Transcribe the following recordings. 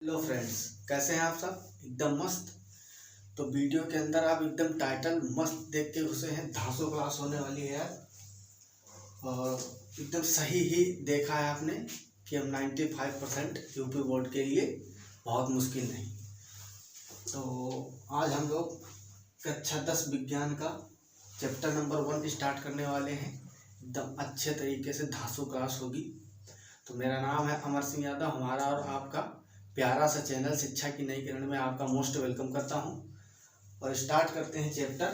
Hello friends, कैसे हैं आप सब? एकदम मस्त। तो वीडियो के अंदर आप एकदम टाइटल मस्त देख के घुसे हैं। धांसू क्लास होने वाली है यार, और एकदम सही ही देखा है आपने कि हम 95% यूपी बोर्ड के लिए बहुत मुश्किल नहीं। तो आज हम लोग कक्षा 10 विज्ञान का चैप्टर नंबर 1 स्टार्ट करने वाले हैं। एकदम अच्छे तरीके से धांसू क्लास होगी। तो मेरा नाम है अमर सिंह यादव। हमारा और आपका प्यारा सा चैनल शिक्षा की नई किरण में आपका मोस्ट वेलकम करता हूं। और स्टार्ट करते हैं चैप्टर।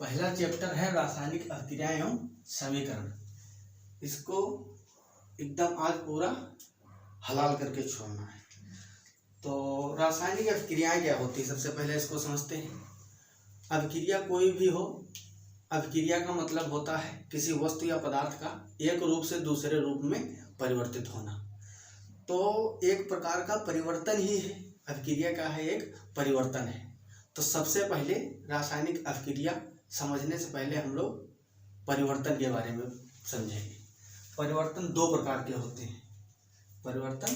पहला चैप्टर है रासायनिक अभिक्रियाएं एवं समीकरण। इसको एकदम आज पूरा हलाल करके छोड़ना है। तो रासायनिक अभिक्रियाएं क्या होती है, सबसे पहले इसको समझते हैं। अभिक्रिया कोई भी हो, अभिक्रिया का मतलब होता है किसी वस्तु या पदार्थ का एक रूप से दूसरे रूप में परिवर्तित होना। तो एक प्रकार का परिवर्तन ही है, अभिक्रिया का है एक परिवर्तन है। तो सबसे पहले रासायनिक अभिक्रिया समझने से पहले हम लोग परिवर्तन के बारे में समझेंगे। परिवर्तन दो प्रकार के होते हैं। परिवर्तन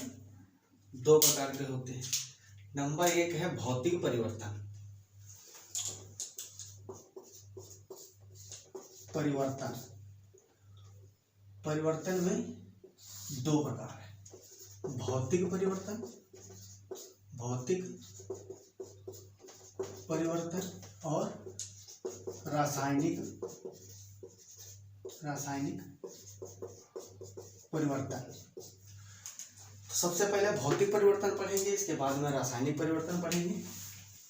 दो प्रकार के होते हैं। नंबर 1 है भौतिक परिवर्तन। परिवर्तन में दो प्रकार है, भौतिक परिवर्तन और रासायनिक परिवर्तन। तो सबसे पहले भौतिक परिवर्तन पढ़ेंगे, इसके बाद में रासायनिक परिवर्तन पढ़ेंगे।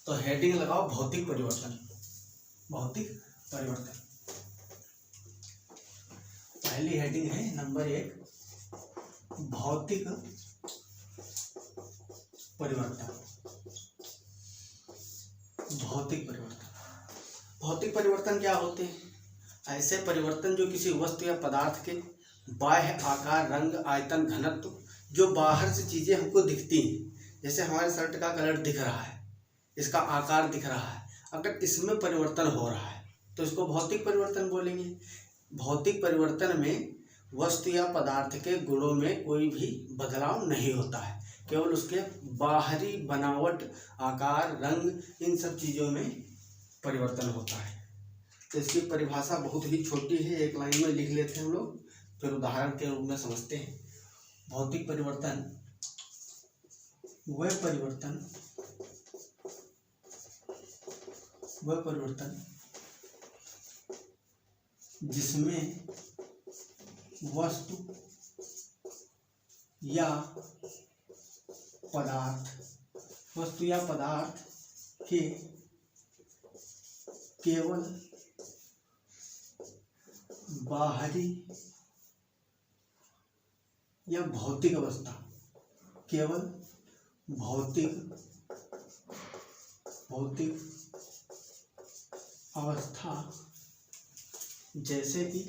तो हेडिंग लगाओ भौतिक परिवर्तन। पहली हेडिंग है नंबर 1 भौतिक परिवर्तन। भौतिक परिवर्तन क्या होते हैं? ऐसे परिवर्तन जो किसी वस्तु या पदार्थ के बाह्य आकार, रंग, आयतन, घनत्व, जो बाहर से चीजें हमको दिखती हैं, जैसे हमारे शर्ट का कलर दिख रहा है, इसका आकार दिख रहा है, अगर इसमें परिवर्तन हो रहा है तो इसको भौतिक परिवर्तन बोलेंगे। भौतिक परिवर्तन में वस्तु या पदार्थ के गुणों में कोई भी बदलाव नहीं होता है, केवल उसके बाहरी बनावट, आकार, रंग, इन सब चीज़ों में परिवर्तन होता है। तो इसकी परिभाषा बहुत ही छोटी है, एक लाइन में लिख लेते हैं हम लोग, फिर उदाहरण के रूप में समझते हैं। भौतिक परिवर्तन वह परिवर्तन जिसमें वस्तु या पदार्थ के केवल बाहरी या भौतिक अवस्था जैसे कि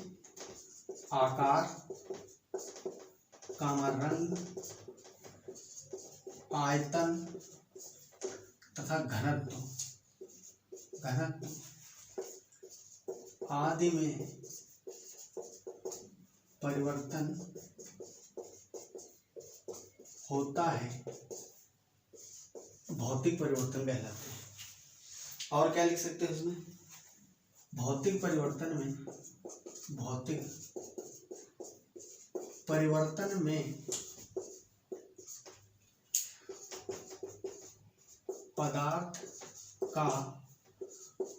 आकार, रंग, आयतन तथा घनत्व आदि में परिवर्तन होता है, भौतिक परिवर्तन कहलाते हैं। और क्या लिख सकते हैं उसमें? भौतिक परिवर्तन में पदार्थ का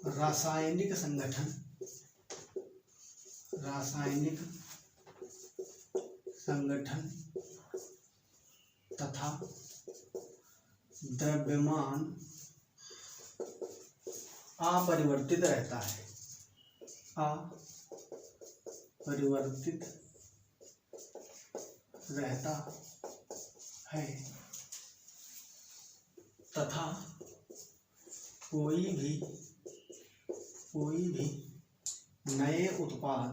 रासायनिक संगठन तथा द्रव्यमान अपरिवर्तित रहता है। तथा कोई भी नए उत्पाद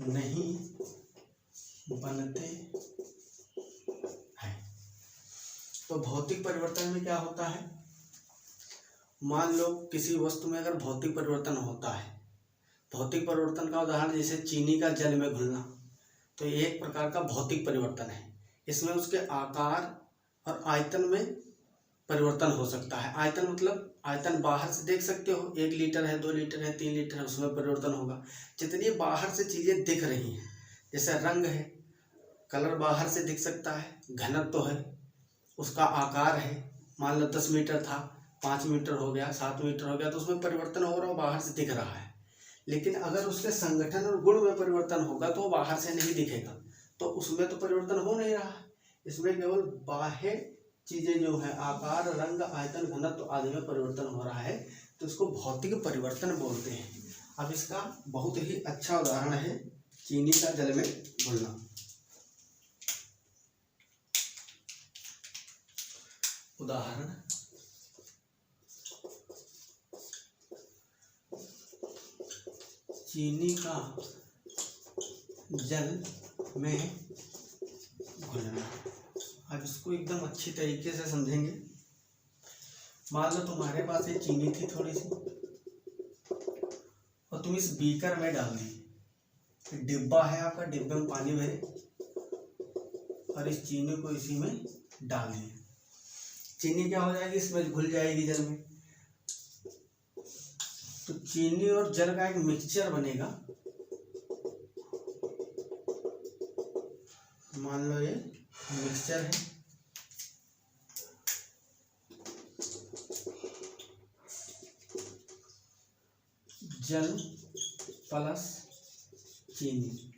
नहीं बनते हैं। तो भौतिक परिवर्तन में क्या होता है, मान लो किसी वस्तु में अगर भौतिक परिवर्तन होता है भौतिक परिवर्तन का उदाहरण जैसे चीनी का जल में घुलना, तो ये एक प्रकार का भौतिक परिवर्तन है। इसमें उसके आकार और आयतन में परिवर्तन हो सकता है। आयतन मतलब आयतन बाहर से देख सकते हो, 1 लीटर है, 2 लीटर है, 3 लीटर है, उसमें परिवर्तन होगा। जितनी बाहर से चीज़ें दिख रही हैं, जैसे रंग है, कलर बाहर से दिख सकता है, घनत्व है, उसका आकार है, मान लो 10 मीटर था, 5 मीटर हो गया, 7 मीटर हो गया, तो उसमें परिवर्तन हो रहा हो, बाहर से दिख रहा है। लेकिन अगर उसके संगठन और गुण में परिवर्तन होगा तो बाहर से नहीं दिखेगा, तो उसमें तो परिवर्तन हो नहीं रहा है। इसमें केवल बाह्य चीज़ें जो है, आकार, रंग, आयतन, घनत्व आदि में परिवर्तन हो रहा है, तो इसको भौतिक परिवर्तन बोलते हैं। अब इसका बहुत ही अच्छा उदाहरण है चीनी का जल में घुलना। उदाहरण, चीनी का जल में घुलना। अब इसको एकदम अच्छी तरीके से समझेंगे। मान लो तुम्हारे पास ये चीनी थी थोड़ी सी, और तुम इस बीकर में डाल दी। डिब्बा है आपका, डिब्बे में पानी भरे और इस चीनी को इसी में डाल दिए। चीनी क्या हो जाएगी, इसमें घुल जाएगी जल में। तो चीनी और जल का एक मिक्सचर बनेगा। मान लो ये मिक्सचर है, जल प्लस चीनी।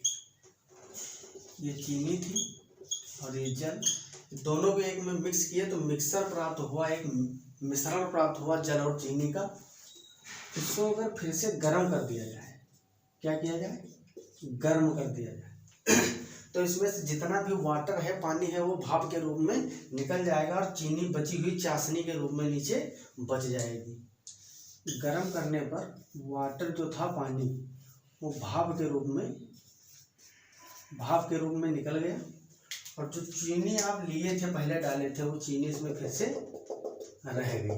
ये चीनी थी और ये जल, दोनों को एक में मिक्स किए तो मिक्सर प्राप्त हुआ, एक मिश्रण प्राप्त हुआ जल और चीनी का। इसको अगर फिर से गर्म कर दिया जाए, क्या किया जाए, गर्म कर दिया जाए, तो इसमें से जितना भी वाटर है, पानी है, वो भाप के रूप में निकल जाएगा और चीनी बची हुई चाशनी के रूप में नीचे बच जाएगी। गर्म करने पर वाटर जो था, पानी, वो भाप के रूप में निकल गया, और जो चीनी आप लिए थे, पहले डाले थे, वो चीनी इसमें फिर से रह गई।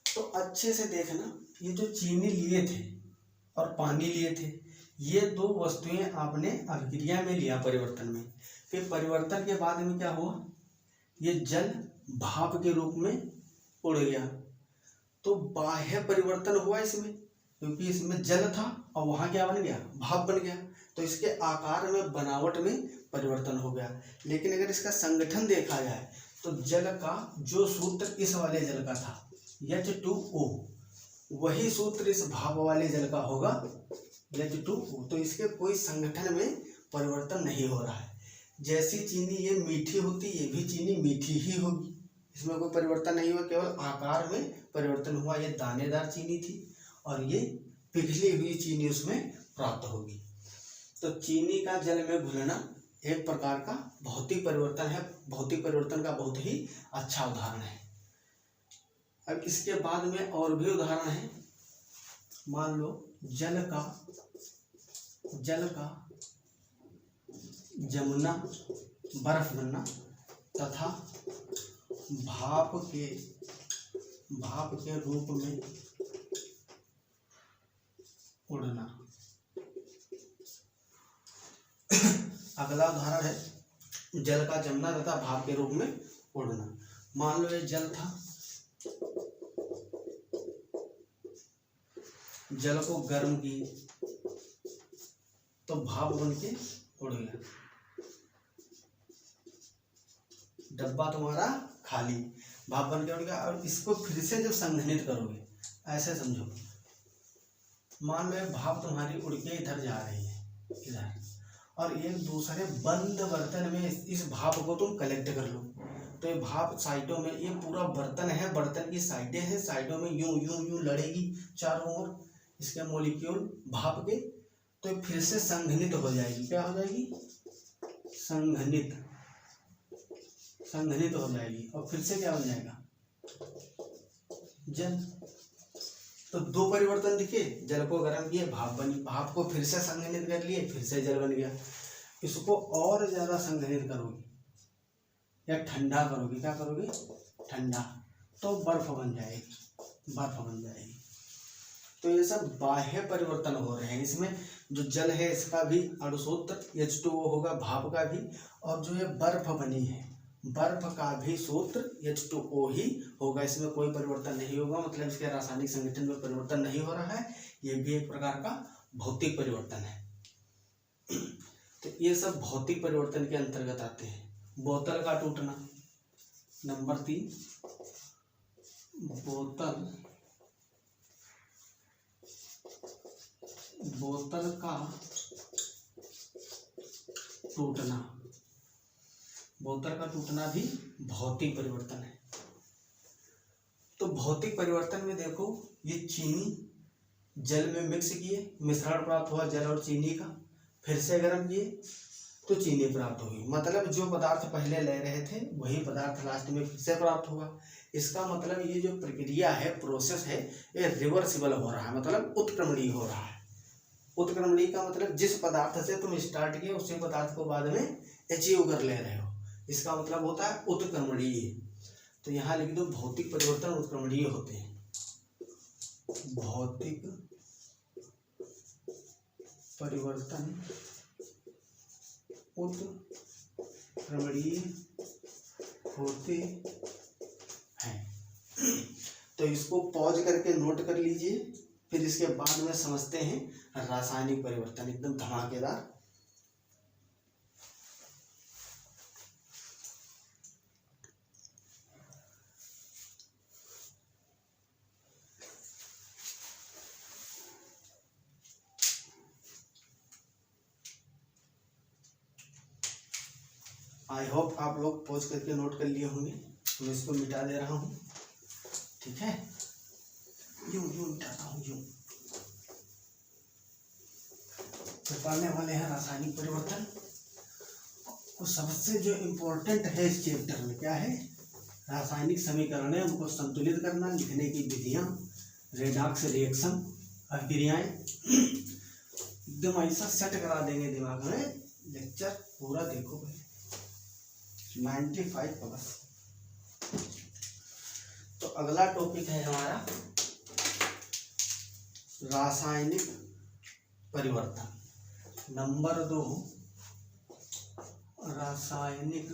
तो अच्छे से देखना, ये जो चीनी लिए थे और पानी लिए थे, ये दो वस्तुएं आपने अभिक्रिया में लिया परिवर्तन में। फिर परिवर्तन के बाद में क्या हुआ, ये जल भाप के रूप में उड़ गया। तो बाह्य परिवर्तन हुआ इसमें, क्योंकि इसमें जल था और वहाँ क्या बन गया, भाप बन गया। तो इसके आकार में, बनावट में परिवर्तन हो गया। लेकिन अगर इसका संगठन देखा जाए तो जल का जो सूत्र इस वाले जल का था, H2O, वही सूत्र इस भाप वाले जल का होगा, H2O। तो इसके कोई संगठन में परिवर्तन नहीं हो रहा है। जैसी चीनी ये मीठी होती, ये भी चीनी मीठी ही होगी, इसमें कोई परिवर्तन नहीं हुआ, केवल आकार में परिवर्तन हुआ। ये दानेदार चीनी थी और ये पिघली हुई चीनी उसमें प्राप्त होगी। तो चीनी का जल में घुलना एक प्रकार का भौतिक परिवर्तन है, भौतिक परिवर्तन का बहुत ही अच्छा उदाहरण है। अब इसके बाद में और भी उदाहरण है। मान लो जल का जमुना बर्फ बनना तथा भाप के रूप में उड़ना। अगला उदाहरण है जल का जमना तथा भाप के रूप में उड़ना। मान लो ये जल था, जल को गर्म किए तो भाप बन के उड़ गया। डब्बा तुम्हारा खाली, भाप बन के उड़ गया। और इसको फिर से जब संघनित करोगे, ऐसे समझो, मान लो भाप तुम्हारी उड़ के इधर जा रही है, इधर, और एक दूसरे बंद बर्तन में इस भाप को तुम कलेक्ट कर लो। तो ये भाप साइडों में, ये पूरा बर्तन है, बर्तन की साइडें हैं, साइडों में यूं यूं यूं लड़ेगी चारों ओर इसके मॉलिक्यूल भाप के। तो फिर से संघनित हो जाएगी। क्या हो जाएगी, संघनित हो जाएगी। और फिर से क्या बन जाएगा, जल। तो दो परिवर्तन दिखे, जल को गर्म किए, भाप बनी, भाप को फिर से संघनित कर लिए, फिर से जल बन गया। इसको और ज्यादा संघनित करोगे या ठंडा करोगे, क्या करोगे, ठंडा, तो बर्फ बन जाएगी। बर्फ बन जाएगी। तो ये सब बाह्य परिवर्तन हो रहे हैं। इसमें जो जल है इसका भी अणु सूत्र H2O होगा, भाप का भी, और जो ये बर्फ बनी है बर्फ का भी सूत्र H2O ही होगा। इसमें कोई परिवर्तन नहीं होगा, मतलब इसके रासायनिक संगठन में परिवर्तन नहीं हो रहा है। ये भी एक प्रकार का भौतिक परिवर्तन है। तो ये सब भौतिक परिवर्तन के अंतर्गत आते हैं। बोतल का टूटना, नंबर 3, बोतल का टूटना। बोतल का टूटना भी भौतिक परिवर्तन है। तो भौतिक परिवर्तन में देखो, ये चीनी जल में मिक्स किए, मिश्रण प्राप्त हुआ जल और चीनी का, फिर से गर्म किए तो चीनी प्राप्त हुई। मतलब जो पदार्थ पहले ले रहे थे वही पदार्थ लास्ट में फिर से प्राप्त हुआ। इसका मतलब ये जो प्रक्रिया है, प्रोसेस है, ये रिवर्सिबल हो रहा है, मतलब उत्क्रमणीय हो रहा है। उत्क्रमणीय का मतलब जिस पदार्थ से तुम स्टार्ट किए उसी पदार्थ को बाद में अचीव कर ले रहे हो, इसका मतलब होता है उत्क्रमणीय। तो यहाँ लिख दो, भौतिक परिवर्तन उत्क्रमणीय होते हैं। भौतिक परिवर्तन उत्क्रमणीय होते हैं। तो इसको पॉज करके नोट कर लीजिए, फिर इसके बाद में समझते हैं रासायनिक परिवर्तन, एकदम धमाकेदार। आई होप आप लोग पॉज करके नोट कर लिए होंगे। मैं इसको मिटा दे रहा हूँ, ठीक है, यूं मिटाता हूँ यूं। तो पढ़ने वाले हैं रासायनिक परिवर्तन। और सबसे जो इम्पोर्टेंट है इस चैप्टर में क्या है, रासायनिक समीकरण है, उनको संतुलित करना, लिखने की विधियाँ, रेडॉक्स रिएक्शन, अभिक्रियाएं, एकदम ऐसा सेट करा देंगे दिमाग में। लेक्चर पूरा देखो पहले, 95+। तो अगला टॉपिक है हमारा रासायनिक परिवर्तन। नंबर 2, रासायनिक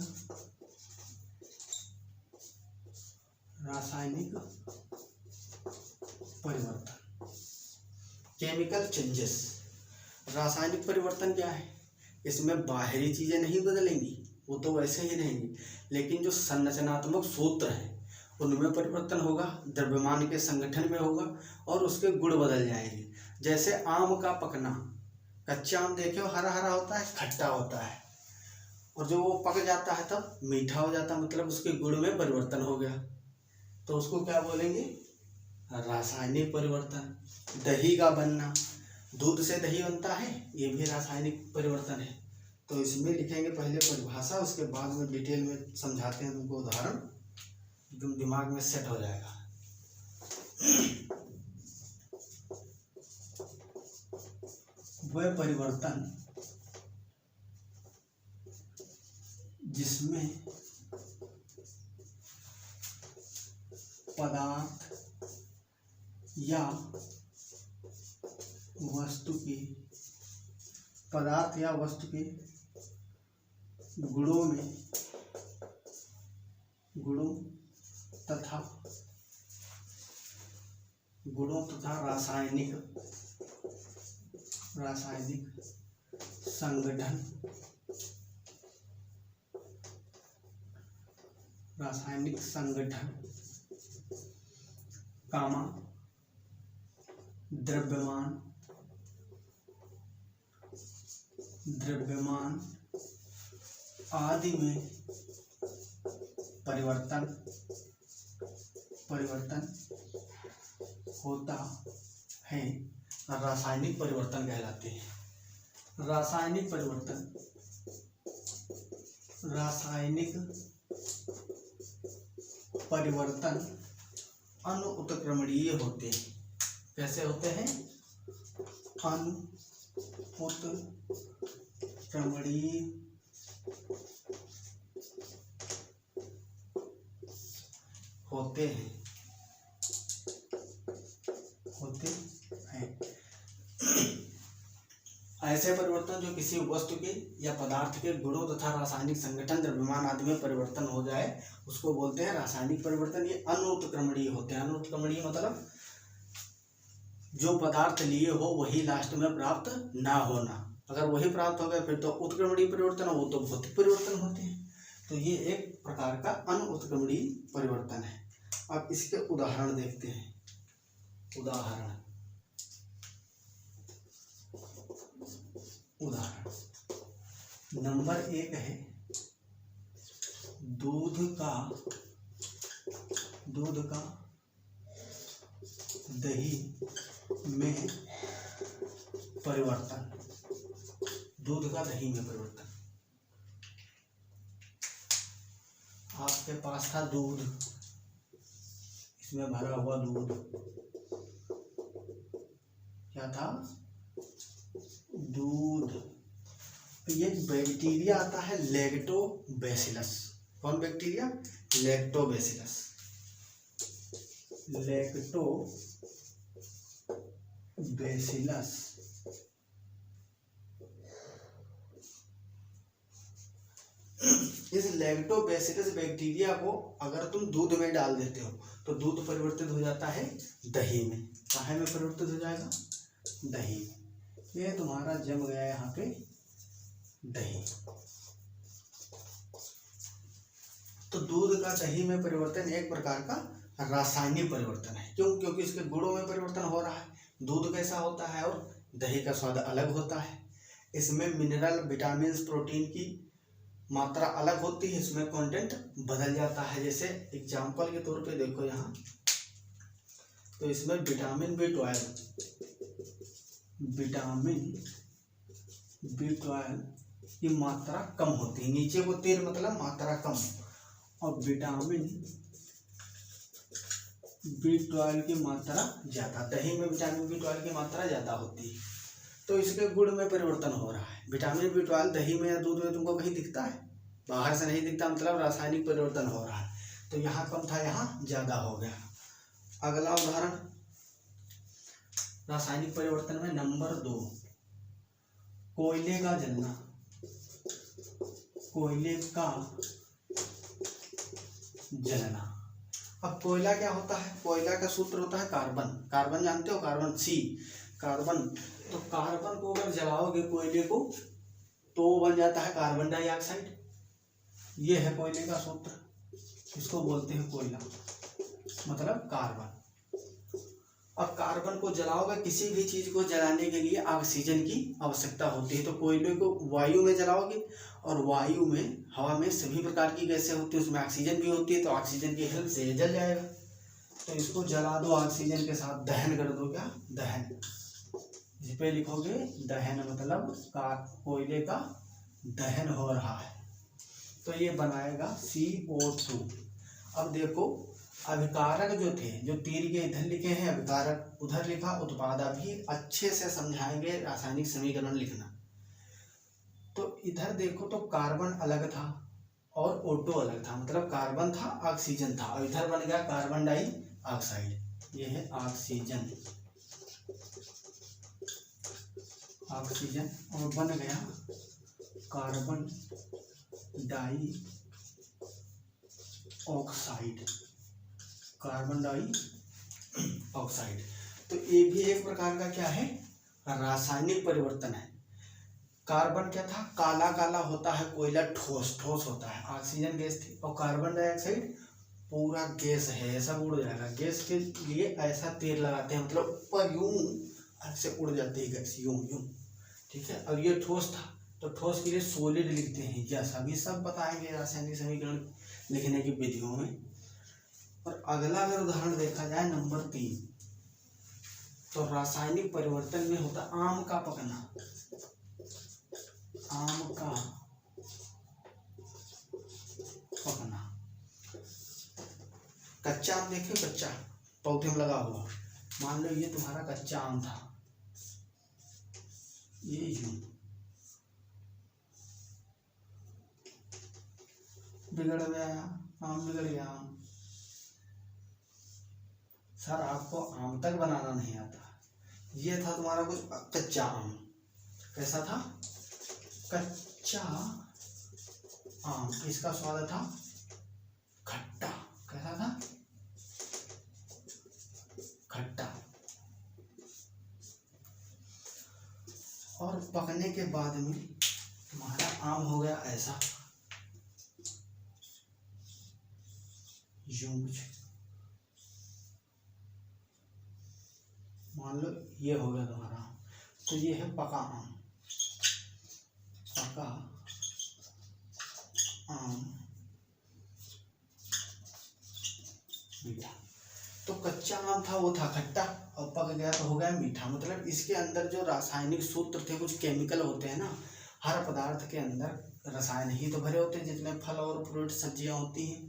परिवर्तन, केमिकल चेंजेस। रासायनिक परिवर्तन क्या है, इसमें बाहरी चीजें नहीं बदलेंगी, वो तो वैसे ही रहेंगी, लेकिन जो संरचनात्मक सूत्र है उनमें परिवर्तन होगा, द्रव्यमान के संगठन में होगा, और उसके गुण बदल जाएंगे। जैसे आम का पकना, कच्चा आम देखो हरा हरा होता है, खट्टा होता है, और जो वो पक जाता है तब मीठा हो जाता है, मतलब उसके गुण में परिवर्तन हो गया। तो उसको क्या बोलेंगे, रासायनिक परिवर्तन। दही का बनना, दूध से दही बनता है, ये भी रासायनिक परिवर्तन है। तो इसमें लिखेंगे पहले परिभाषा, उसके बाद में डिटेल में समझाते हैं तुमको उदाहरण, एकदम दिमाग में सेट हो जाएगा। वह परिवर्तन जिसमें पदार्थ या वस्तु के गुणों तथा रासायनिक संगठन, कामा द्रव्यमान आदि में परिवर्तन होता है, रासायनिक परिवर्तन कहलाते हैं। रासायनिक परिवर्तन अनुत्क्रमणीय होते हैं। कैसे होते हैं, अनुत्क्रमणीय होते हैं। ऐसे परिवर्तन जो किसी वस्तु के या पदार्थ के गुणों तथा रासायनिक संगठन, द्रव्यमान आदि में परिवर्तन हो जाए उसको बोलते हैं रासायनिक परिवर्तन। ये अनुत्क्रमणीय होते हैं। अनुत्क्रमणीय मतलब जो पदार्थ लिए हो वही लास्ट में प्राप्त ना होना। अगर वही प्राप्त हो गया फिर तो उत्क्रमणीय परिवर्तन, वो तो भौतिक परिवर्तन होते हैं। तो ये एक प्रकार का अनुत्क्रमणीय परिवर्तन है। अब इसके उदाहरण देखते हैं। उदाहरण नंबर 1 है दूध का दही में परिवर्तन। दूध का दही में परिवर्तन। आपके पास था दूध, इसमें भरा हुआ दूध क्या था? दूध। ये बैक्टीरिया आता है लैक्टोबैसिलस। कौन बैक्टीरिया? लैक्टोबैसिलस। लैक्टोबैसिलस इस लैक्टोबैसिलस बैक्टीरिया को अगर तुम दूध में डाल देते हो तो दूध परिवर्तित हो जाता है दही में। काहे में परिवर्तित हो जाएगा? दही में। ये तुम्हारा जम गया यहाँ पे दही। तो दूध का दही में परिवर्तन एक प्रकार का रासायनिक परिवर्तन है। क्यों? क्योंकि इसके गुणों में परिवर्तन हो रहा है। दूध कैसा होता है और दही का स्वाद अलग होता है। इसमें मिनरल, विटामिन, प्रोटीन की मात्रा अलग होती है। इसमें कंटेंट बदल जाता है। जैसे एग्जाम्पल के तौर पे देखो यहाँ, तो इसमें विटामिन B12 की मात्रा कम होती है। नीचे को 3 मतलब मात्रा कम, और विटामिन B12 की मात्रा ज़्यादा। दही में विटामिन B12 की मात्रा ज़्यादा होती है। तो इसके गुण में परिवर्तन हो रहा है। विटामिन B12 दही में या दूध में तुमको कहीं दिखता है? बाहर से नहीं दिखता, मतलब रासायनिक परिवर्तन हो रहा है। तो यहाँ कम था, यहाँ ज़्यादा हो गया। अगला उदाहरण रासायनिक परिवर्तन में नंबर 2, कोयले का जलना। कोयले का जलना। अब कोयला क्या होता है? कोयला का सूत्र होता है कार्बन। कार्बन जानते हो? Carbon C, carbon. तो कार्बन को अगर जलाओगे कोयले को तो बन जाता है कार्बन डाइऑक्साइड। ये है कोयले का सूत्र। इसको बोलते हैं कोयला, मतलब कार्बन। अब कार्बन को जलाओगे, किसी भी चीज को जलाने के लिए ऑक्सीजन की आवश्यकता होती है। तो कोयले को वायु में जलाओगे, और वायु में, हवा में सभी प्रकार की गैसें होती है, उसमें ऑक्सीजन भी होती है। तो ऑक्सीजन की हेल्प से ये जल जाएगा। तो इसको जला दो ऑक्सीजन के साथ, दहन कर दो। क्या? दहन। इस पे लिखोगे दहन, मतलब कोयले का दहन हो रहा है। तो ये बनाएगा CO2। अब देखो अभिकारक जो थे, जो तीर के इधर लिखे हैं अभिकारक, उधर लिखा उत्पाद। अभी अच्छे से समझाएंगे रासायनिक समीकरण लिखना। तो इधर देखो तो कार्बन अलग था और O2 अलग था, मतलब कार्बन था, ऑक्सीजन था, और इधर बन गया कार्बन डाइऑक्साइड। ये है ऑक्सीजन, ऑक्सीजन, और बन गया कार्बन डाइऑक्साइड, कार्बन डाइऑक्साइड। तो ये भी एक प्रकार का क्या है? रासायनिक परिवर्तन है। कार्बन क्या था? काला काला होता है कोयला, ठोस ठोस होता है। ऑक्सीजन गैस थी, और कार्बन डाइऑक्साइड पूरा गैस है, ऐसा उड़ जाएगा। गैस के लिए ऐसा तीर लगाते हैं, मतलब ऊपर यूं ऐसे उड़ जाती है गैस, यूं यूं। ठीक है। और ये ठोस था, तो ठोस के लिए सॉलिड लिखते हैं। यह अभी सब बताएंगे रासायनिक समीकरण लिखने की विधियों में। और अगला अगर उदाहरण देखा जाए नंबर 3, तो रासायनिक परिवर्तन में होता आम का पकना। आम का पकना। कच्चा आम देखे, कच्चा पौधे में लगा हुआ। मान लो ये तुम्हारा कच्चा आम था, ये यूं बिगड़ गया, आम बिगड़ गया। सर आपको आम तक बनाना नहीं आता। ये था तुम्हारा कुछ कच्चा आम। कैसा था? कच्चा आम, इसका स्वाद था खट्टा। कैसा था? खट्टा। और पकने के बाद में हमारा आम हो गया ऐसा, यूं कुछ मान लो ये हो गया तुम्हारा आम। तो ये है पका आम, पका आम मीठा। तो कच्चा आम था वो था खट्टा, और पक गया तो हो गया मीठा। मतलब इसके अंदर जो रासायनिक सूत्र थे, कुछ केमिकल होते हैं ना, हर पदार्थ के अंदर रसायन ही तो भरे होते हैं, जितने फल और फ्रूट सब्जियां होती हैं।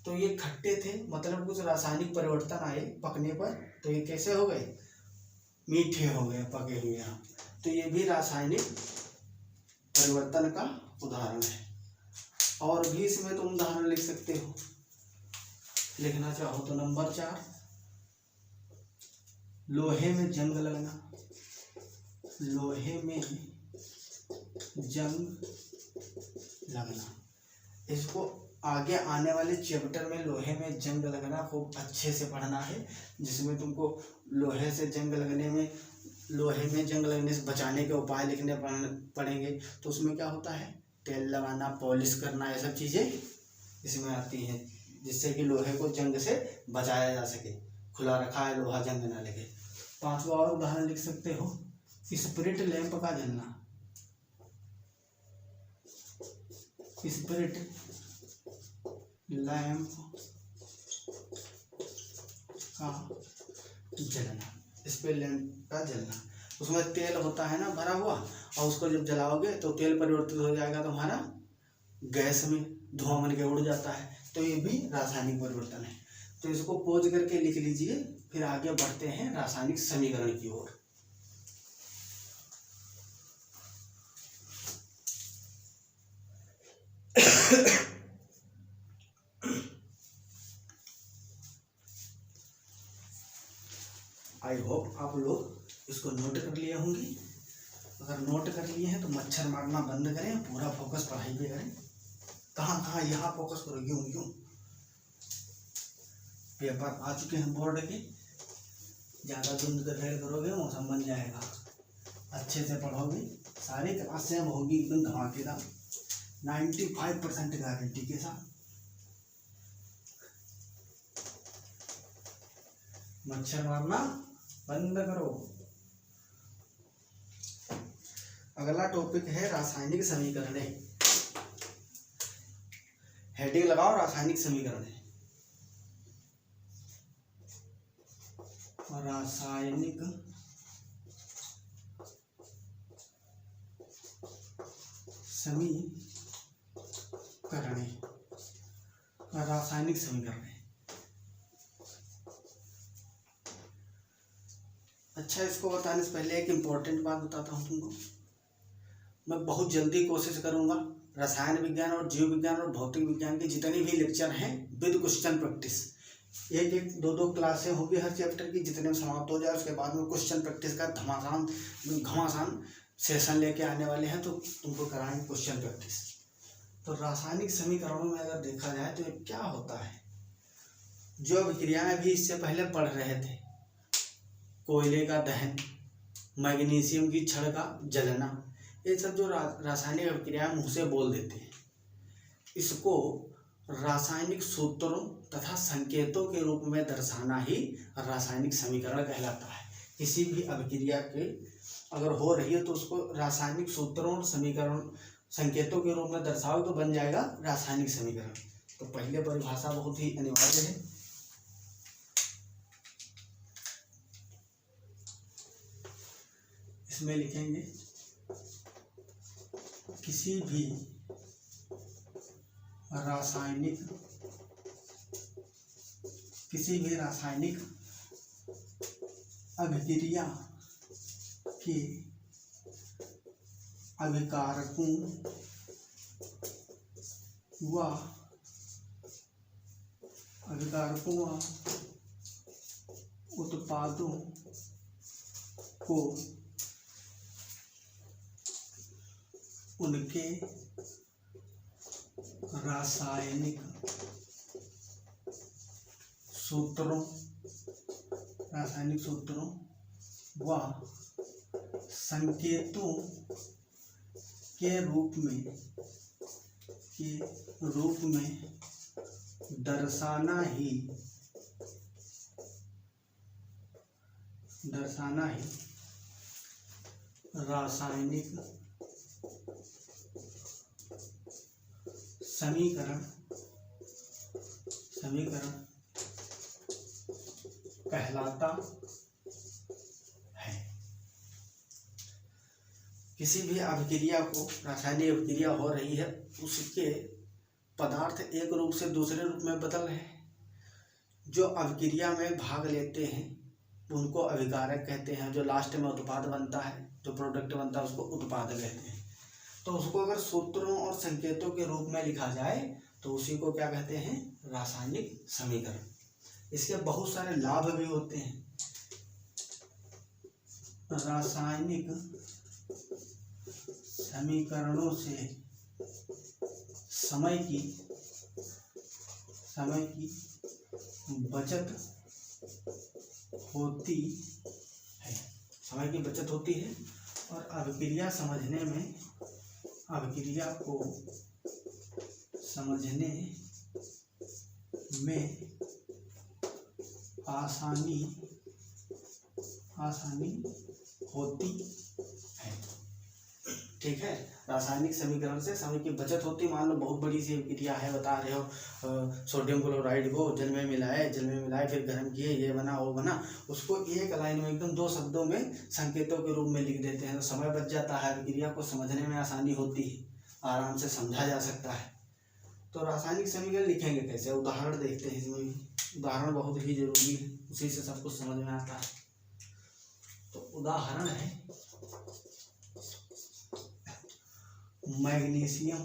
तो ये खट्टे थे, मतलब कुछ रासायनिक परिवर्तन आए पकने पर, तो ये कैसे हो गए? मीठे हो गए पके हुए आम। तो ये भी रासायनिक परिवर्तन का उदाहरण है। और भी इसमें तुम उदाहरण लिख सकते हो, लिखना चाहो तो। नंबर 4, लोहे में जंग लगना। लोहे में जंग लगना, इसको आगे आने वाले चैप्टर में लोहे में जंग लगना खूब अच्छे से पढ़ना है, जिसमें तुमको लोहे से जंग लगने में, लोहे में जंग लगने से बचाने के उपाय लिखने पड़ेंगे। तो उसमें क्या होता है? तेल लगाना, पॉलिश करना, ये सब चीज़ें इसमें आती हैं, जिससे कि लोहे को जंग से बचाया जा सके। खुला रखा है लोहा, जंग ना लगे। 5वां और उदाहरण लिख सकते हो, स्पिरिट लैंप का जलना। स्पिरिट लैंप का जलना, स्पिरिट लैंप का जलना। उसमें तेल होता है ना भरा हुआ, और उसको जब जलाओगे तो तेल परिवर्तित हो जाएगा तुम्हारा गैस में, धुआं बन के उड़ जाता है। तो ये भी रासायनिक परिवर्तन है। तो इसको पोज करके लिख लीजिए, फिर आगे बढ़ते हैं रासायनिक समीकरण की ओर। आई होप आप लोग इसको नोट कर लिए होंगे। अगर नोट कर लिए हैं तो मच्छर मारना बंद करें, पूरा फोकस पढ़ाई पे करें। कहाँ यहाँ फोकस करो, यूं। पेपर आ चुके हैं बोर्ड के, ज़्यादा धुंध दोपहर करोगे मौसम बन जाएगा। अच्छे से पढ़ोगे, सारी क्लासें अब होगी एकदम धमाकेदार, 95% गारंटी के साथ। मच्छर मारना बंद करो। अगला टॉपिक है रासायनिक समीकरण। हेडिंग लगाओ, रासायनिक समीकरण। रासायनिक समीकरण, रासायनिक समीकरण। अच्छा, इसको बताने से पहले एक इम्पोर्टेंट बात बताता हूँ तुमको। मैं बहुत जल्दी कोशिश करूँगा रसायन विज्ञान और जीव विज्ञान और भौतिक विज्ञान के जितने भी लेक्चर हैं विद क्वेश्चन प्रैक्टिस, एक 2 क्लासें होगी हर चैप्टर की, जितने में समाप्त हो जाए उसके बाद में क्वेश्चन प्रैक्टिस का घमासान सेशन लेके आने वाले हैं। तो तुमको कराएंगे क्वेश्चन प्रैक्टिस। तो रासायनिक समीकरणों में अगर देखा जाए तो क्या होता है, जो अभिक्रियाएं भी इससे पहले पढ़ रहे थे, कोयले का दहन, मैग्नीशियम की छड़ का जलना, ये सब जो रासायनिक अभिक्रियाएं मुँह से बोल देते हैं, इसको रासायनिक सूत्रों तथा संकेतों के रूप में दर्शाना ही रासायनिक समीकरण कहलाता है। किसी भी अभिक्रिया के अगर हो रही है तो उसको रासायनिक सूत्रों और समीकरण संकेतों के रूप में दर्शाओ तो बन जाएगा रासायनिक समीकरण। तो पहले परिभाषा बहुत ही अनिवार्य है। इसमें लिखेंगे किसी भी रासायनिक अभिक्रिया के अभिकारकों व उत्पादों को उनके रासायनिक सूत्रों व संकेतों के रूप में दर्शाना ही रासायनिक समीकरण कहलाता है। किसी भी अभिक्रिया को, रासायनिक अभिक्रिया हो रही है, उसके पदार्थ एक रूप से दूसरे रूप में बदल रहे हैं। जो अभिक्रिया में भाग लेते हैं उनको अभिकारक कहते हैं। जो लास्ट में उत्पाद बनता है, जो प्रोडक्ट बनता है, उसको उत्पाद कहते हैं। तो उसको अगर सूत्रों और संकेतों के रूप में लिखा जाए तो उसी को क्या कहते हैं? रासायनिक समीकरण। इसके बहुत सारे लाभ भी होते हैं। रासायनिक समीकरणों से समय की बचत होती है। समय की बचत होती है और अभिक्रिया को समझने में आसानी होती है। ठीक है, रासायनिक समीकरण से समय की बचत होती। मान लो बहुत बड़ी सी अभिक्रिया है, बता रहे हो सोडियम क्लोराइड को जल में मिलाए फिर गर्म किए, ये बना वो बना, उसको एक लाइन में एकदम 2 शब्दों में संकेतों के रूप में लिख देते हैं तो समय बच जाता है। अभिक्रिया को समझने में आसानी होती है, आराम से समझा जा सकता है। तो रासायनिक समीकरण लिखेंगे कैसे? उदाहरण देखते हैं। इसमें उदाहरण बहुत ही जरूरी है, उसी से सब कुछ समझ में आता है। तो उदाहरण है मैग्नीशियम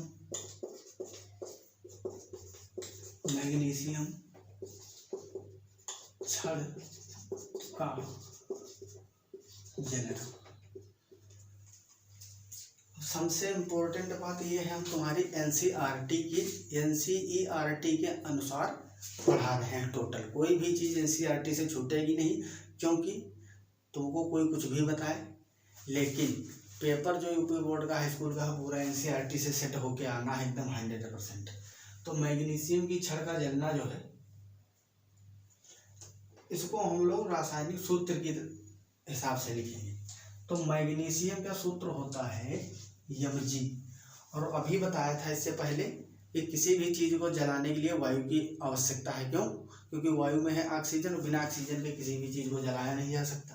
छड़ का जलन। सबसे इम्पोर्टेंट बात यह है, हम तुम्हारी एनसीईआरटी के अनुसार पढ़ा रहे हैं। टोटल कोई भी चीज़ एनसीईआरटी से छूटेगी नहीं, क्योंकि तुमको कोई कुछ भी बताए, लेकिन पेपर जो यूपी बोर्ड का, हाई स्कूल का, पूरा एनसीईआरटी से सेट होके आना है एकदम 100%। तो मैग्नीशियम की छड़ का जलना जो है, इसको हम लोग रासायनिक सूत्र के हिसाब से लिखेंगे। तो मैग्नीशियम का सूत्र होता है Mg। और अभी बताया था इससे पहले कि किसी भी चीज़ को जलाने के लिए वायु की आवश्यकता है। क्यों? क्योंकि वायु में है ऑक्सीजन, और बिना ऑक्सीजन के किसी भी चीज़ को जलाया नहीं जा सकता।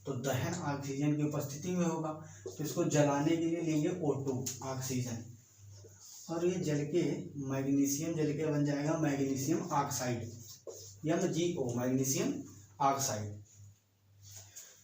तो दहन ऑक्सीजन की उपस्थिति में होगा, तो इसको जलाने के लिए लेंगे O2 ऑक्सीजन, और ये जल के मैग्नीशियम जल के बन जाएगा magnesium oxide, MgO, magnesium oxide.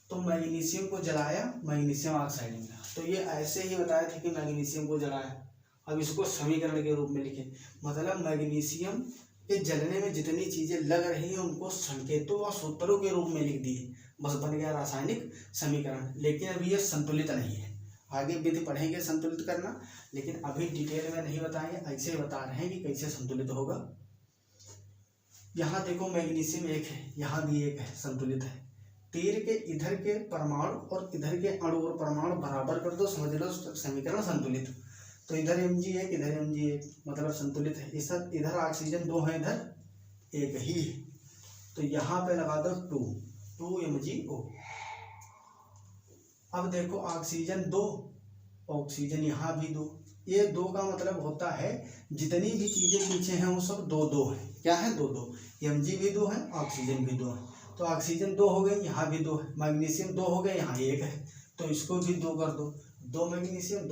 तो मैग्नीशियम को जलाया, मैग्नीशियम ऑक्साइड मिला। तो ये ऐसे ही बताया था कि मैग्नीशियम को जलाया। अब इसको समीकरण के रूप में लिखे, मतलब मैग्नीशियम के जलने में जितनी चीज़ें लग रही हैं उनको संकेतों व सूत्रों के रूप में लिख दिए, बस बन गया रासायनिक समीकरण। लेकिन अभी ये संतुलित नहीं है, आगे विधि पढ़ेंगे संतुलित करना, लेकिन अभी डिटेल में नहीं बताएंगे, ऐसे बता रहे हैं कि कैसे संतुलित होगा। यहाँ देखो मैग्नीशियम एक है, यहाँ भी एक है, संतुलित है। तीर के इधर के परमाणु और इधर के अणु और परमाणु बराबर कर दो, समझ लो समीकरण संतुलित। तो इधर Mg1 इधर Mg1, मतलब संतुलित है। इस इधर ऑक्सीजन 2 है, इधर एक ही है, तो यहाँ पे लगा दो 2 MgO। अब देखो ऑक्सीजन 2, ऑक्सीजन यहाँ भी 2, ये 2 का मतलब होता है जितनी भी चीज़ें पीछे हैं वो सब 2-2 है। क्या है? 2-2। Mg भी 2 है, ऑक्सीजन भी 2 है। तो ऑक्सीजन 2 हो गई, यहाँ भी 2 है। मैग्नीशियम 2 हो गए, यहाँ 1 है, तो इसको भी 2 कर दो। 2 मैग्नीशियम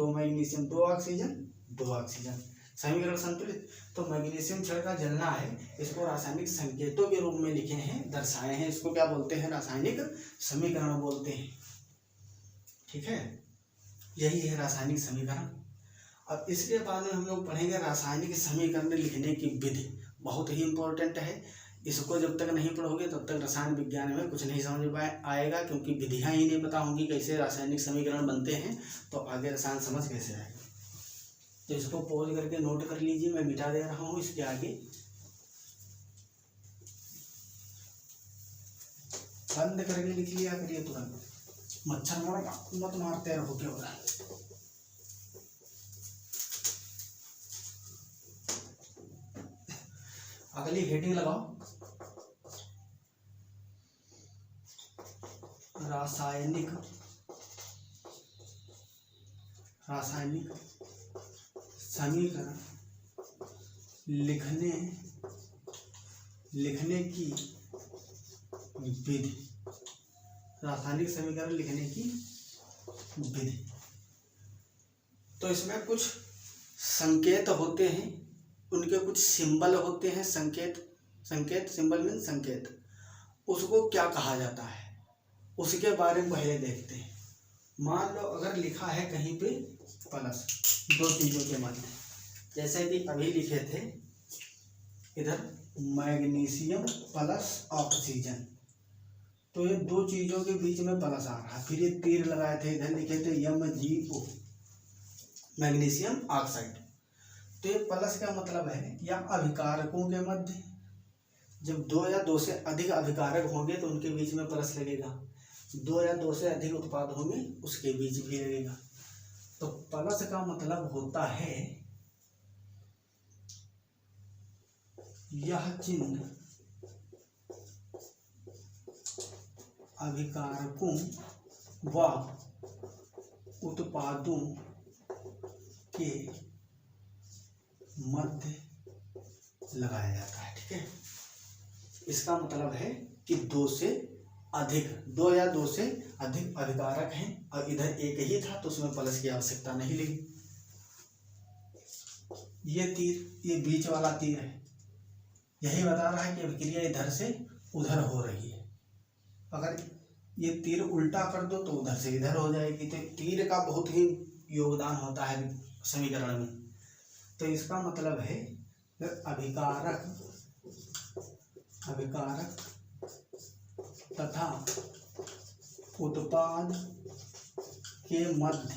2 ऑक्सीजन 2 ऑक्सीजन, समीकरण संतुलित। तो मैग्नीशियम छड़ का जलना है, इसको रासायनिक संकेतों के रूप में लिखे हैं, दर्शाए हैं। इसको क्या बोलते हैं? रासायनिक समीकरण बोलते हैं। ठीक है, यही है रासायनिक समीकरण। अब इसके बाद में हम लोग पढ़ेंगे रासायनिक समीकरण लिखने की विधि, बहुत ही इम्पोर्टेंट है। इसको जब तक नहीं पढ़ोगे तब तक रसायन विज्ञान में कुछ नहीं समझ आएगा, क्योंकि विधियाँ ही नहीं पता होंगी कैसे रासायनिक समीकरण बनते हैं, तो आगे रसायन समझ कैसे आएगा। तो इसको पॉज करके नोट कर लीजिए, मैं मिटा दे रहा हूँ इसके आगे। बंद करके लिख लिया करिए तुरंत, मच्छर मत मारते रहो केवल। अगली हेडिंग लगाओ, रासायनिक समीकरण लिखने की विधि। रासायनिक समीकरण लिखने की विधि। तो इसमें कुछ संकेत होते हैं, उनके कुछ सिंबल होते हैं। संकेत सिंबल मीन संकेत, उसको क्या कहा जाता है उसके बारे में पहले देखते हैं। मान लो अगर लिखा है कहीं पे प्लस दो चीजों के मध्य, जैसे कि अभी लिखे थे इधर मैग्नीशियम प्लस ऑक्सीजन, तो ये दो चीजों के बीच में प्लस आ रहा है। फिर ये तीर लगाए थे, इधर लिखे थे MgO मैग्नीशियम ऑक्साइड। तो ये प्लस का मतलब है या अभिकारकों के मध्य, जब दो या दो से अधिक अभिकारक होंगे तो उनके बीच में प्लस लगेगा, दो या दो से अधिक उत्पाद होंगे उसके बीच भी लगेगा। तो प्लस का मतलब होता है यह चिन्ह अभिकारकों व उत्पादों के मध्य लगाया जाता है। ठीक है, इसका मतलब है कि दो या दो से अधिक अभिकारक हैं और इधर एक ही था तो उसमें प्लस की आवश्यकता नहीं लगी। ये तीर, ये बीच वाला तीर है, यही बता रहा है कि अभिक्रिया इधर से उधर हो रही है। अगर ये तीर उल्टा कर दो तो उधर से इधर हो जाएगी। तो तीर का बहुत ही योगदान होता है समीकरण में। तो इसका मतलब है अभिकारक तथा उत्पाद के मध्य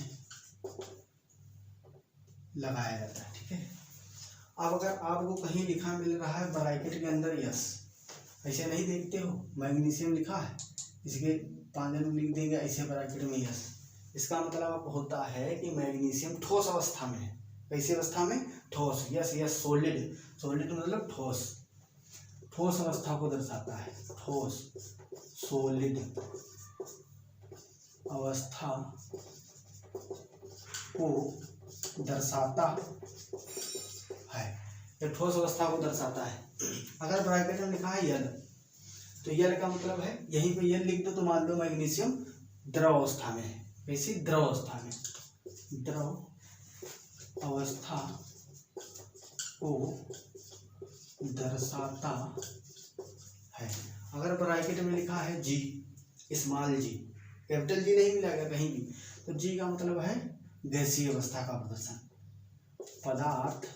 लगाया जाता है। ठीक है, अब अगर आपको कहीं लिखा मिल रहा है ब्रैकेट के अंदर यस, ऐसे नहीं देखते हो, मैग्नीशियम लिखा है इसके पांचों में लिख देंगे ऐसे ब्रैकेट में यस, इसका मतलब होता है कि मैग्नीशियम ठोस अवस्था में है। कैसी अवस्था में? ठोस। यस सॉलिड मतलब ठोस अवस्था को दर्शाता है। ठोस सॉलिड अवस्था को दर्शाता है, ये ठोस अवस्था को दर्शाता है। अगर ब्रैकेट में लिखा है यल, तो यल का मतलब है, यहीं पे यल लिख दो तो मान लो मैग्नीशियम द्रव अवस्था में है। कैसी? द्रव अवस्था में। द्रव अवस्था को दर्शाता है। अगर ब्रैकेट में लिखा है जी, स्मॉल जी, कैपिटल जी नहीं मिलेगा कहीं भी, तो जी का मतलब है गैसीय अवस्था का प्रदर्शन। पदार्थ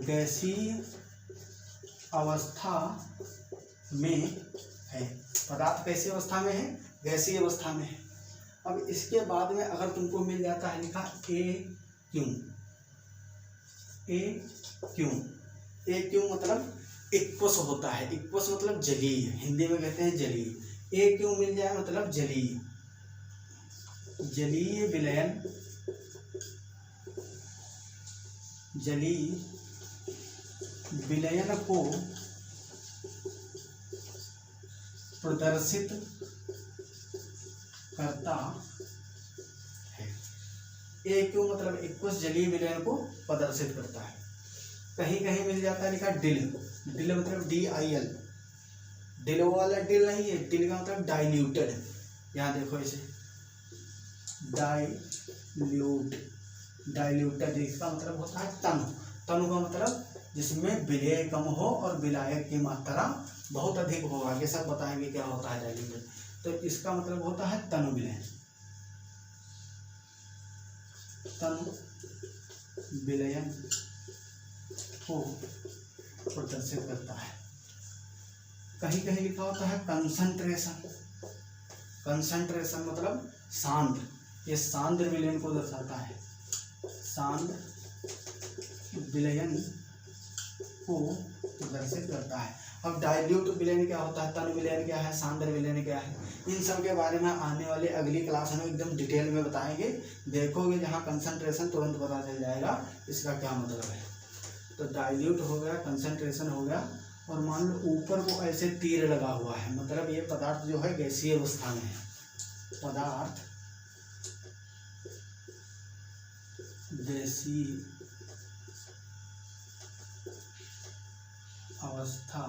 गैसीय अवस्था में है। पदार्थ कैसी अवस्था में है? गैसीय अवस्था में है। अब इसके बाद में अगर तुमको मिल जाता है लिखा ए क्यों मतलब इक्वस होता है। इक्वस मतलब जलीय, हिंदी में कहते हैं जलीय। ए क्यों मिल जाए मतलब जलीय विलयन, जलीय विलयन को प्रदर्शित करता है। ए क्यों मतलब इक्वस जलीय विलयन को प्रदर्शित करता है। कहीं कहीं मिल जाता है लिखा डिल मतलब DIL, डिल वाला डिल नहीं है, डिल का मतलब डाइल्यूटेड। यहाँ देखो इसे डाइल्यूटेड, इसका मतलब होता है तनु का मतलब जिसमें विलय कम हो और विलायक की मात्रा बहुत अधिक हो। आगे सब बताएंगे क्या होता है डाइल्यूटेड। तो इसका मतलब होता है तनु विलयन, तनु विलयन को प्रदर्शित करता है। कहीं कहीं लिखा होता है कंसंट्रेशन मतलब सांद्र, ये सांद्र विलयन को दर्शाता है। सांद्र विलयन को प्रदर्शित करता है। अब डाइल्यूट विलयन क्या होता है, तन विलयन क्या है, सांद्र विलयन क्या है, इन सब के बारे में आने वाले अगली क्लास में एकदम डिटेल में बताएंगे। देखोगे जहाँ कंसंट्रेशन तुरंत पता चल जाएगा इसका क्या मतलब है। तो डाइल्यूट हो गया, कंसंट्रेशन हो गया, और मान लो ऊपर को ऐसे तीर लगा हुआ है, मतलब ये पदार्थ जो है गैसीय अवस्था में है। पदार्थ गैसीय अवस्था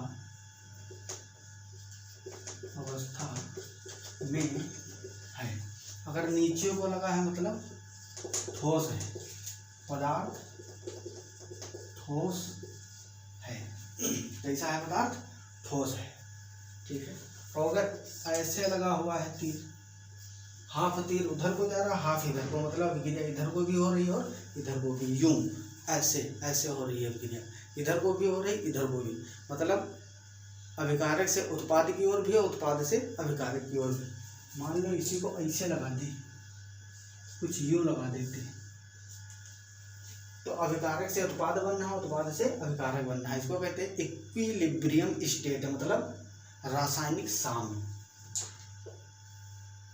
में है। अगर नीचे को लगा है मतलब ठोस है, पदार्थ ठोस है। कैसा है पदार्थ, ठोस है, ठीक है। और अगर ऐसे लगा हुआ है तीर, हाफ तीर उधर को जा रहा, हाफ इधर को, मतलब अभिक्रिया इधर को भी हो रही है और इधर को भी, यूं ऐसे ऐसे हो रही है अभिक्रिया, इधर को भी हो रही, इधर को भी, मतलब अभिकारक से उत्पाद की ओर भी और उत्पाद से अभिकारक की ओर भी। मान लो इसी को ऐसे लगा दे, कुछ यूं लगा देते, तो अभिकारक से उत्पाद बनना है, उत्पाद से अभिकारक बनना है। इसको कहते हैं इक्विलिब्रियम स्टेट, मतलब रासायनिक साम्य।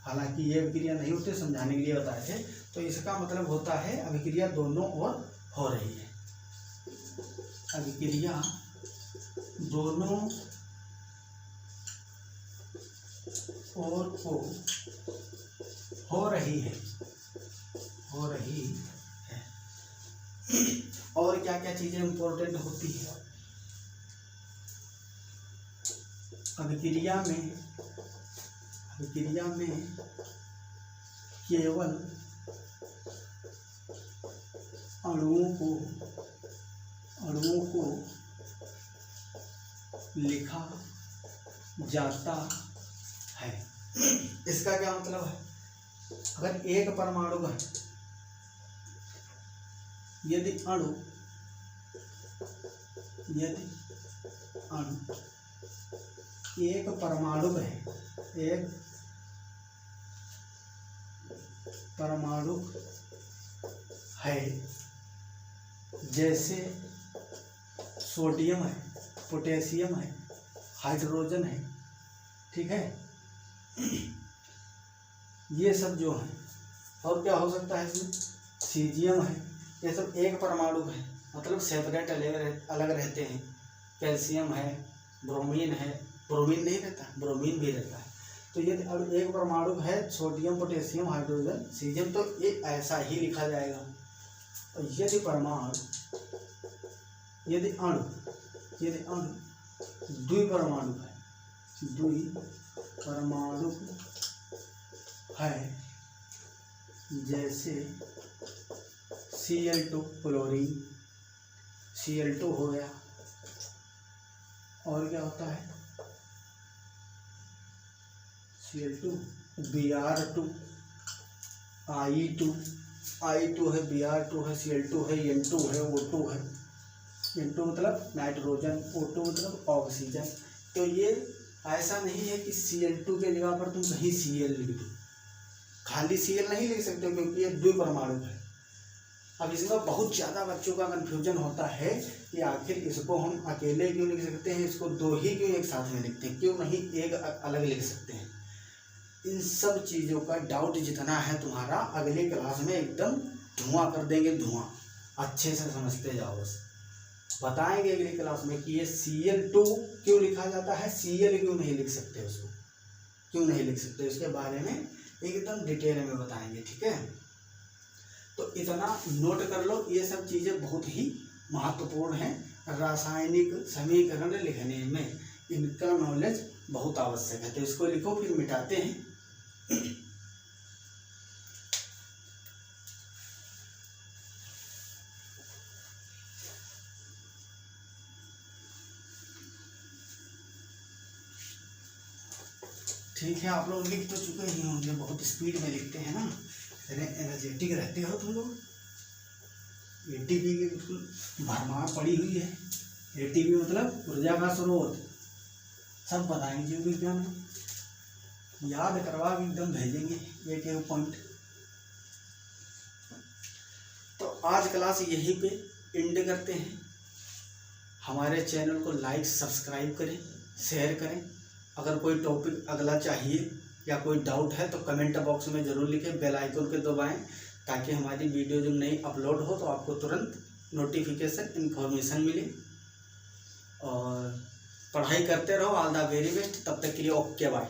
हालांकि ये अभिक्रिया नहीं होती, समझाने के लिए बताए थे। तो इसका मतलब होता है अभिक्रिया दोनों ओर हो रही है, अभिक्रिया दोनों ओर को हो रही है, हो रही है। और क्या क्या चीजें इंपॉर्टेंट होती है अभिक्रिया में, अभिक्रिया में केवल अणुओं को लिखा जाता है। इसका क्या मतलब है, अगर एक परमाणु है, यदि अणु एक परमाणु है, एक परमाणु है, जैसे सोडियम है, पोटेशियम है, हाइड्रोजन है, ठीक है, ये सब जो है। और क्या हो सकता है इसमें, सीजियम है, ये सब एक परमाणु है, मतलब सेपरेट अलग रहते हैं। कैल्शियम है, ब्रोमीन है, ब्रोमीन नहीं रहता, ब्रोमीन भी रहता है। तो ये अब एक परमाणु है, सोडियम, पोटेशियम, हाइड्रोजन, सीजियम, तो ये ऐसा ही लिखा जाएगा। और यदि अणु द्विपरमाणु है, द्विपरमाणु है, जैसे Cl2 क्लोरीन, Cl2 हो गया, और क्या होता है Cl2, Br2, I2 है, Br2 है, Cl2 है, N2 है, O2 है। N2 मतलब नाइट्रोजन, O2 मतलब ऑक्सीजन। तो ये ऐसा नहीं है कि Cl2 के जगह पर तुम कहीं Cl लिख दो, खाली Cl नहीं लिख सकते क्योंकि ये द्विपरमाणु है। अब इसमें बहुत ज़्यादा बच्चों का कन्फ्यूजन होता है कि आखिर इसको हम अकेले क्यों लिख सकते हैं, इसको दो ही क्यों एक साथ में लिखते हैं, क्यों नहीं एक अलग लिख सकते हैं। इन सब चीज़ों का डाउट जितना है तुम्हारा अगली क्लास में एकदम धुआं कर देंगे, धुआं, अच्छे से समझते जाओ। बस बताएंगे अगली क्लास में कि ये Cl2 क्यों लिखा जाता है, Cl क्यों नहीं लिख सकते, उसको क्यों नहीं लिख सकते, उसके बारे में एकदम डिटेल में बताएंगे, ठीक है। तो इतना नोट कर लो, ये सब चीज़ें बहुत ही महत्वपूर्ण हैं रासायनिक समीकरण लिखने में, इनका नॉलेज बहुत आवश्यक है। तो इसको लिखो, फिर मिटाते हैं। ठीक है, आप लोग लिख तो चुके ही होंगे, बहुत स्पीड में लिखते हैं ना, एनर्जेटिक रहते हो तुम लोग। एटीपी की बिल्कुल भरमार पड़ी हुई है। एटीपी मतलब ऊर्जा का स्रोत, सब बताएंगे जीव विज्ञान में, याद करवा के एकदम भेजेंगे एक एक पॉइंट। तो आज क्लास यहीं पे एंड करते हैं। हमारे चैनल को लाइक सब्सक्राइब करें, शेयर करें। अगर कोई टॉपिक अगला चाहिए या कोई डाउट है तो कमेंट बॉक्स में ज़रूर लिखें। बेल आइकन को दबाएं ताकि हमारी वीडियो जब नई अपलोड हो तो आपको तुरंत नोटिफिकेशन इन्फॉर्मेशन मिले। और पढ़ाई करते रहो। All the very best. तब तक के लिए ओके बाय।